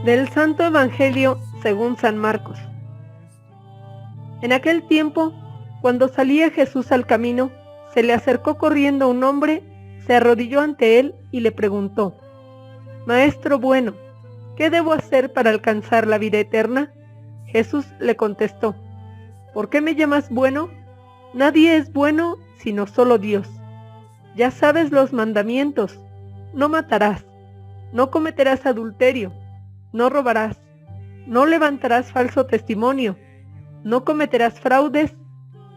Del Santo Evangelio según San Marcos. En aquel tiempo, cuando salía Jesús al camino, se le acercó corriendo un hombre, se arrodilló ante él y le preguntó: «Maestro bueno, ¿qué debo hacer para alcanzar la vida eterna?». Jesús le contestó: «¿Por qué me llamas bueno? Nadie es bueno sino solo Dios. Ya sabes los mandamientos: no matarás, no cometerás adulterio, no robarás, no levantarás falso testimonio, no cometerás fraudes,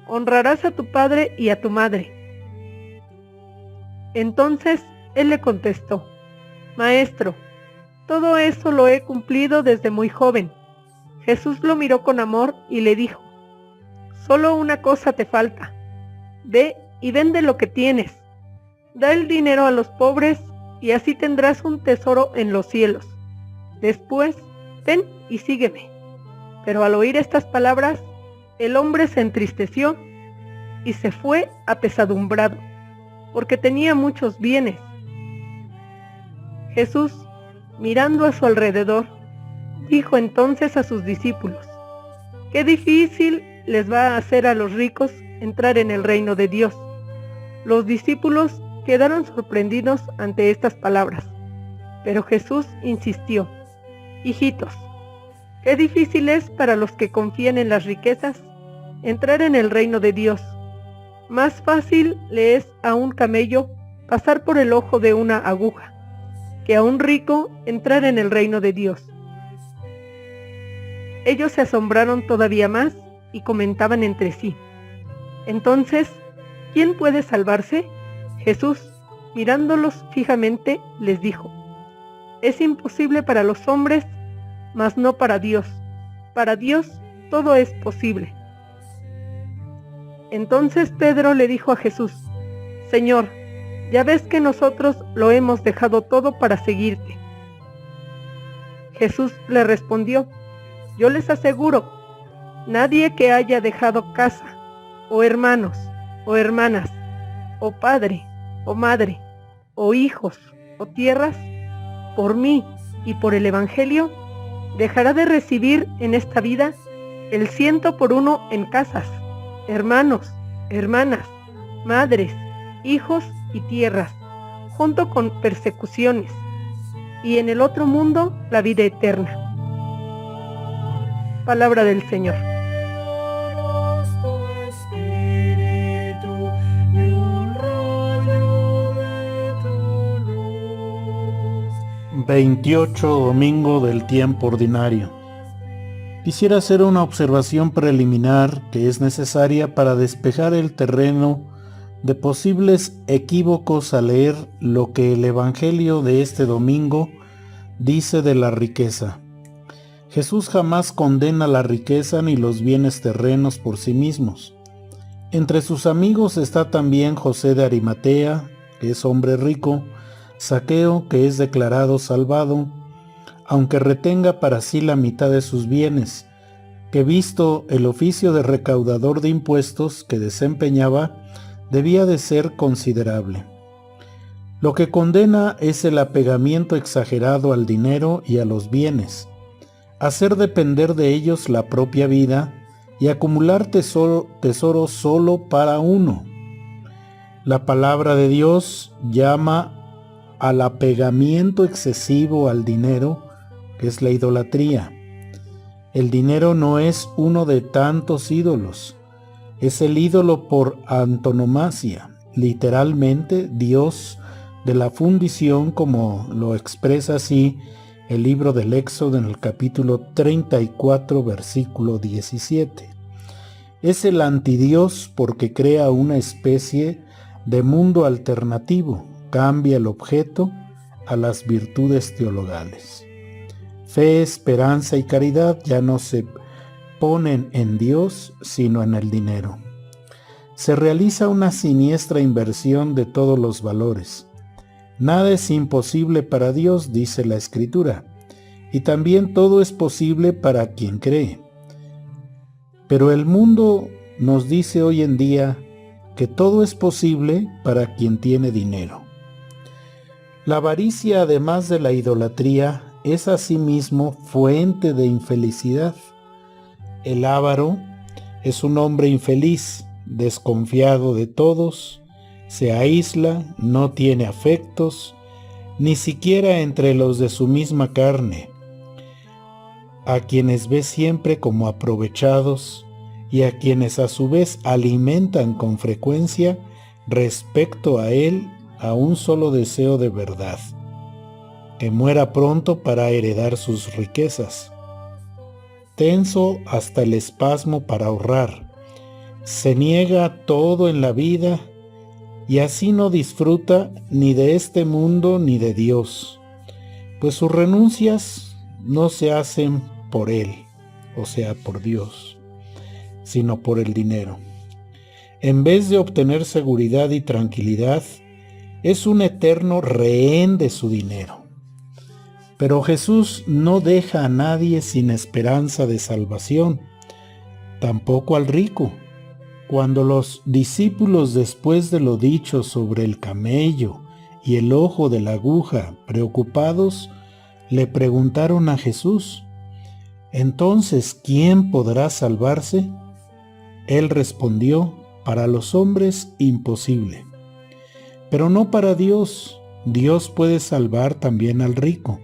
honrarás a tu padre y a tu madre». Entonces él le contestó: «Maestro, todo eso lo he cumplido desde muy joven». Jesús lo miró con amor y le dijo: «Solo una cosa te falta. Ve y vende lo que tienes. Da el dinero a los pobres y así tendrás un tesoro en los cielos. Después, ven y sígueme». Pero al oír estas palabras, el hombre se entristeció y se fue apesadumbrado, porque tenía muchos bienes. Jesús, mirando a su alrededor, dijo entonces a sus discípulos: «Qué difícil les va a hacer a los ricos entrar en el reino de Dios». Los discípulos quedaron sorprendidos ante estas palabras, pero Jesús insistió: «Hijitos, qué difícil es para los que confían en las riquezas entrar en el reino de Dios. Más fácil le es a un camello pasar por el ojo de una aguja, que a un rico entrar en el reino de Dios». Ellos se asombraron todavía más y comentaban entre sí: «Entonces, ¿quién puede salvarse?». Jesús, mirándolos fijamente, les dijo: «Es imposible para los hombres, mas no para Dios. Para Dios todo es posible». Entonces Pedro le dijo a Jesús: «Señor, ya ves que nosotros lo hemos dejado todo para seguirte». Jesús le respondió: «Yo les aseguro, nadie que haya dejado casa, o hermanos, o hermanas, o padre, o madre, o hijos, o tierras, por mí y por el Evangelio, dejará de recibir en esta vida el 100 por 1 en casas, hermanos, hermanas, madres, hijos y tierras, junto con persecuciones, y en el otro mundo la vida eterna». Palabra del Señor. 28 domingo del tiempo ordinario. Quisiera hacer una observación preliminar que es necesaria para despejar el terreno de posibles equívocos al leer lo que el Evangelio de este domingo dice de la riqueza. Jesús jamás condena la riqueza ni los bienes terrenos por sí mismos. Entre sus amigos está también José de Arimatea, que es hombre rico, Zaqueo, que es declarado salvado, aunque retenga para sí la mitad de sus bienes, que visto el oficio de recaudador de impuestos que desempeñaba, debía de ser considerable. Lo que condena es el apegamiento exagerado al dinero y a los bienes, hacer depender de ellos la propia vida y acumular tesoro solo para uno. La palabra de Dios llama al apegamiento excesivo al dinero, que es la idolatría. El dinero no es uno de tantos ídolos, es el ídolo por antonomasia, literalmente Dios de la fundición, como lo expresa así el libro del Éxodo en el capítulo 34, versículo 17. Es el antidios porque crea una especie de mundo alternativo, cambia el objeto a las virtudes teologales. Fe, esperanza y caridad ya no se ponen en Dios, sino en el dinero. Se realiza una siniestra inversión de todos los valores. Nada es imposible para Dios, dice la Escritura, y también todo es posible para quien cree. Pero el mundo nos dice hoy en día que todo es posible para quien tiene dinero. La avaricia, además de la idolatría, es asimismo fuente de infelicidad. El avaro es un hombre infeliz, desconfiado de todos, se aísla, no tiene afectos, ni siquiera entre los de su misma carne, a quienes ve siempre como aprovechados y a quienes a su vez alimentan con frecuencia respecto a él a un solo deseo de verdad, que muera pronto para heredar sus riquezas. Tenso hasta el espasmo para ahorrar, se niega todo en la vida y así no disfruta ni de este mundo ni de Dios, pues sus renuncias no se hacen por él, o sea, por Dios, sino por el dinero. En vez de obtener seguridad y tranquilidad, es un eterno rehén de su dinero. Pero Jesús no deja a nadie sin esperanza de salvación, tampoco al rico. Cuando los discípulos, después de lo dicho sobre el camello y el ojo de la aguja, preocupados, le preguntaron a Jesús: «Entonces, ¿quién podrá salvarse?». Él respondió: «Para los hombres, imposible, pero no para Dios. Dios puede salvar también al rico.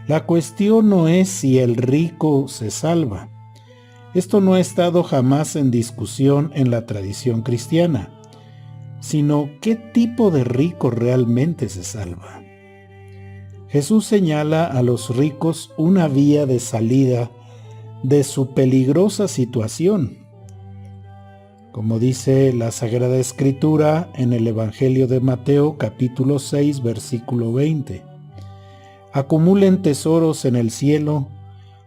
La cuestión no es si el rico se salva. Esto no ha estado jamás en discusión en la tradición cristiana, sino qué tipo de rico realmente se salva». Jesús señala a los ricos una vía de salida de su peligrosa situación. Como dice la Sagrada Escritura en el Evangelio de Mateo, capítulo 6, versículo 20. «Acumulen tesoros en el cielo,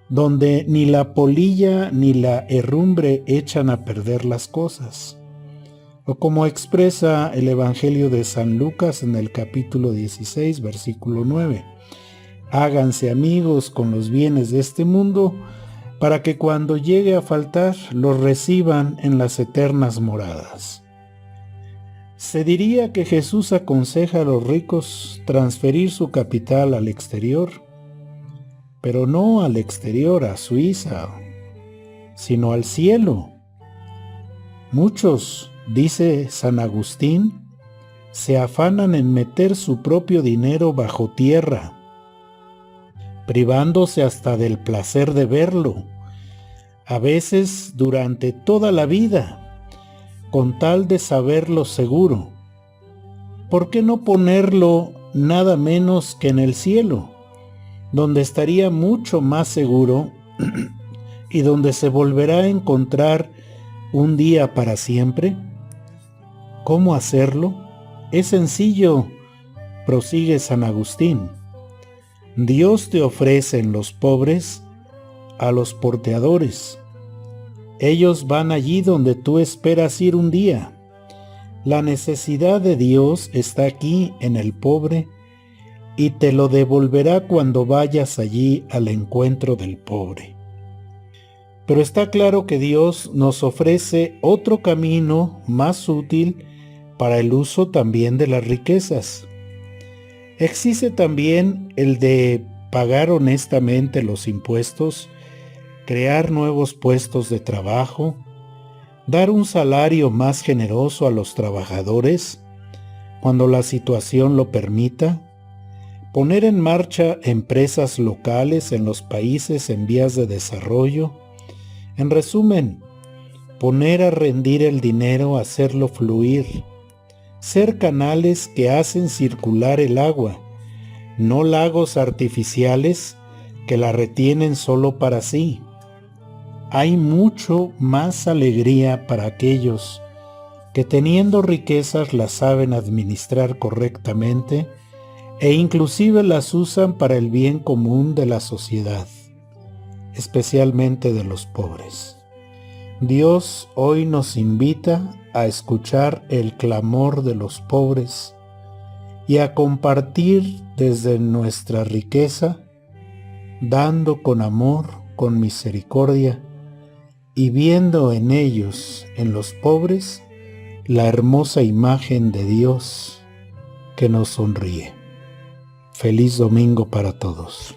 donde ni la polilla ni la herrumbre echan a perder las cosas». O como expresa el Evangelio de San Lucas en el capítulo 16, versículo 9. «Háganse amigos con los bienes de este mundo, para que cuando llegue a faltar los reciban en las eternas moradas». Se diría que Jesús aconseja a los ricos transferir su capital al exterior, pero no al exterior, a Suiza, sino al cielo. Muchos, dice San Agustín, se afanan en meter su propio dinero bajo tierra, privándose hasta del placer de verlo, a veces durante toda la vida, con tal de saberlo seguro. ¿Por qué no ponerlo nada menos que en el cielo, donde estaría mucho más seguro y donde se volverá a encontrar un día para siempre? ¿Cómo hacerlo? Es sencillo, prosigue San Agustín. Dios te ofrece en los pobres a los porteadores. Ellos van allí donde tú esperas ir un día. La necesidad de Dios está aquí en el pobre y te lo devolverá cuando vayas allí al encuentro del pobre. Pero está claro que Dios nos ofrece otro camino más útil para el uso también de las riquezas. Existe también el de pagar honestamente los impuestos, crear nuevos puestos de trabajo, dar un salario más generoso a los trabajadores cuando la situación lo permita, poner en marcha empresas locales en los países en vías de desarrollo. En resumen, poner a rendir el dinero, hacerlo fluir, ser canales que hacen circular el agua, no lagos artificiales que la retienen solo para sí. Hay mucho más alegría para aquellos que teniendo riquezas las saben administrar correctamente e inclusive las usan para el bien común de la sociedad, especialmente de los pobres. Dios hoy nos invita a escuchar el clamor de los pobres y a compartir desde nuestra riqueza, dando con amor, con misericordia y viendo en ellos, en los pobres, la hermosa imagen de Dios que nos sonríe. Feliz domingo para todos.